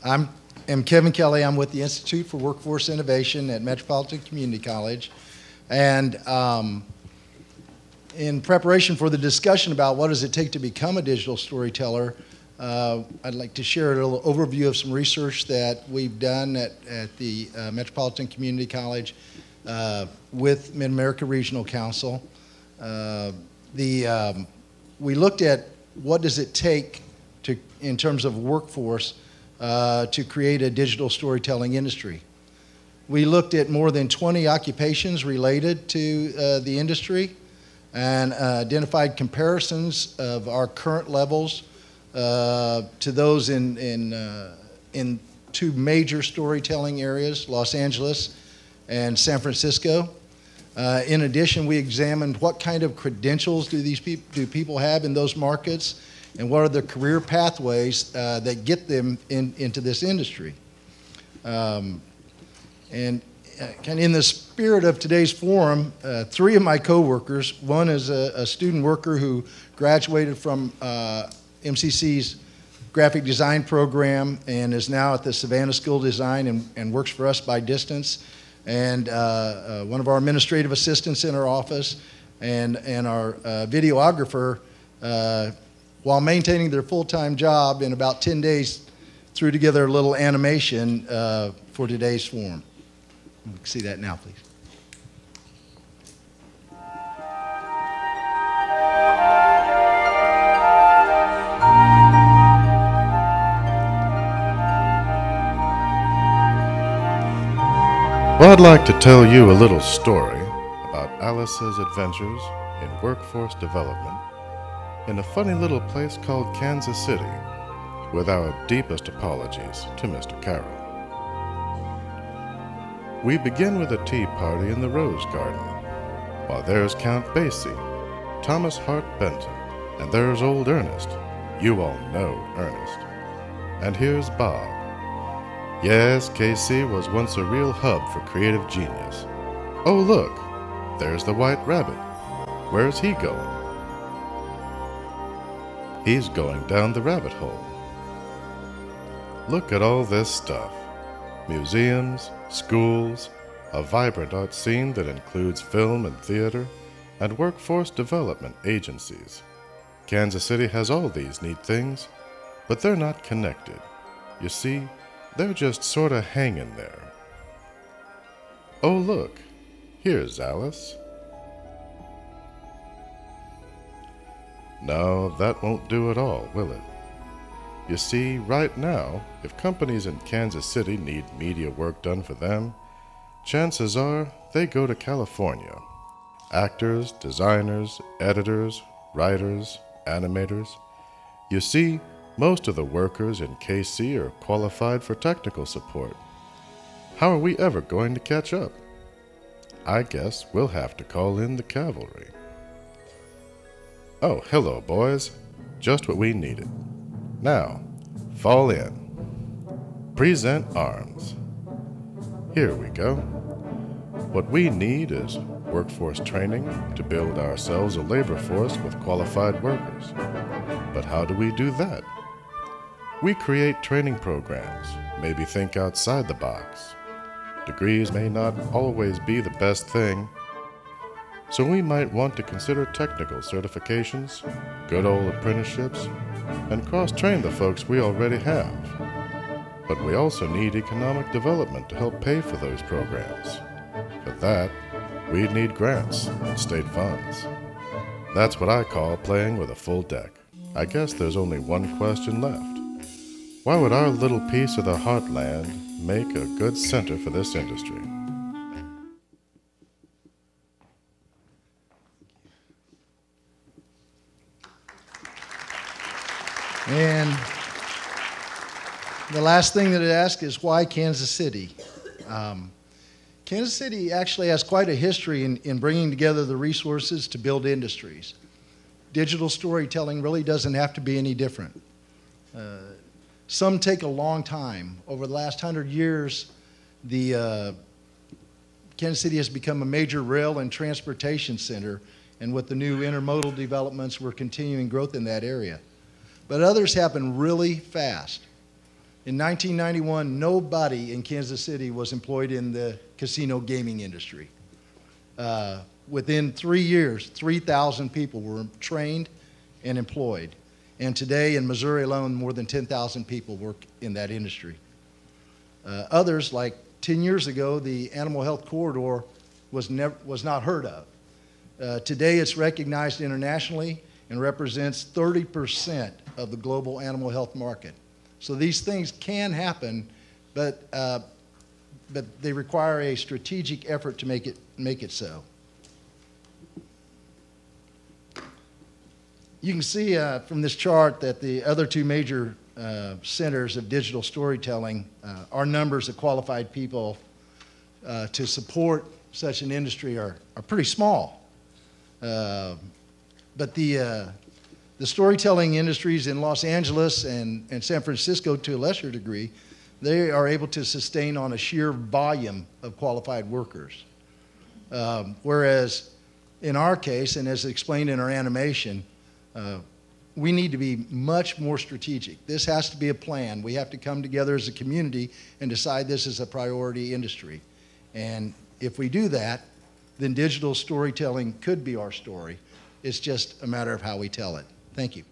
I am Kevin Kelley. I'm with the Institute for Workforce Innovation at Metropolitan Community College. And in preparation for the discussion about what does it take to become a digital storyteller, I'd like to share a little overview of some research that we've done at the Metropolitan Community College with Mid-America Regional Council. We looked at what does it take to, in terms of workforce, to create a digital storytelling industry. We looked at more than 20 occupations related to the industry and identified comparisons of our current levels to those in two major storytelling areas, Los Angeles and San Francisco. In addition, we examined what kind of credentials do people have in those markets, and what are the career pathways that get them into this industry. And kind of in the spirit of today's forum, three of my coworkers, one is a student worker who graduated from MCC's graphic design program and is now at the Savannah School of Design and works for us by distance, and one of our administrative assistants in our office, and our videographer, while maintaining their full-time job, in about 10 days threw together a little animation for today's forum. You can see that now, please. Well, I'd like to tell you a little story about Alice's adventures in workforce development in a funny little place called Kansas City, with our deepest apologies to Mr. Carroll. We begin with a tea party in the Rose Garden, while there's Count Basie, Thomas Hart Benton, and there's old Ernest. You all know Ernest. And here's Bob. Yes, KC was once a real hub for creative genius. Oh, look, there's the White Rabbit. Where's he going? He's going down the rabbit hole. Look at all this stuff. Museums, schools, a vibrant art scene that includes film and theater, and workforce development agencies. Kansas City has all these neat things, but they're not connected. You see, they're just sort of hanging there. Oh, look, here's Alice. No, that won't do at all, will it? You see, right now, if companies in Kansas City need media work done for them, chances are they go to California. Actors, designers, editors, writers, animators. You see, most of the workers in KC are qualified for technical support. How are we ever going to catch up? I guess we'll have to call in the cavalry. Oh, hello, boys. Just what we needed. Now, fall in. Present arms. Here we go. What we need is workforce training to build ourselves a labor force with qualified workers. But how do we do that? We create training programs, maybe think outside the box. Degrees may not always be the best thing, so we might want to consider technical certifications, good old apprenticeships, and cross-train the folks we already have. But we also need economic development to help pay for those programs. For that, we'd need grants and state funds. That's what I call playing with a full deck. I guess there's only one question left. Why would our little piece of the heartland make a good center for this industry? And the last thing that it asks is, why Kansas City? Kansas City actually has quite a history in bringing together the resources to build industries. Digital storytelling really doesn't have to be any different. Some take a long time. Over the last 100 years, Kansas City has become a major rail and transportation center, and with the new intermodal developments, we're continuing growth in that area. But others happen really fast. In 1991, nobody in Kansas City was employed in the casino gaming industry. Within 3 years, 3,000 people were trained and employed. And today in Missouri alone, more than 10,000 people work in that industry. Others, like 10 years ago, the animal health corridor was not heard of. Today it's recognized internationally and represents 30% of the global animal health market. So these things can happen, but they require a strategic effort to make it so. You can see from this chart that the other two major centers of digital storytelling, our numbers of qualified people to support such an industry are pretty small. But the storytelling industries in Los Angeles and San Francisco, to a lesser degree, they are able to sustain on a sheer volume of qualified workers. Whereas in our case, and as explained in our animation, we need to be much more strategic. This has to be a plan. We have to come together as a community and decide this is a priority industry. And if we do that, then digital storytelling could be our story. It's just a matter of how we tell it. Thank you.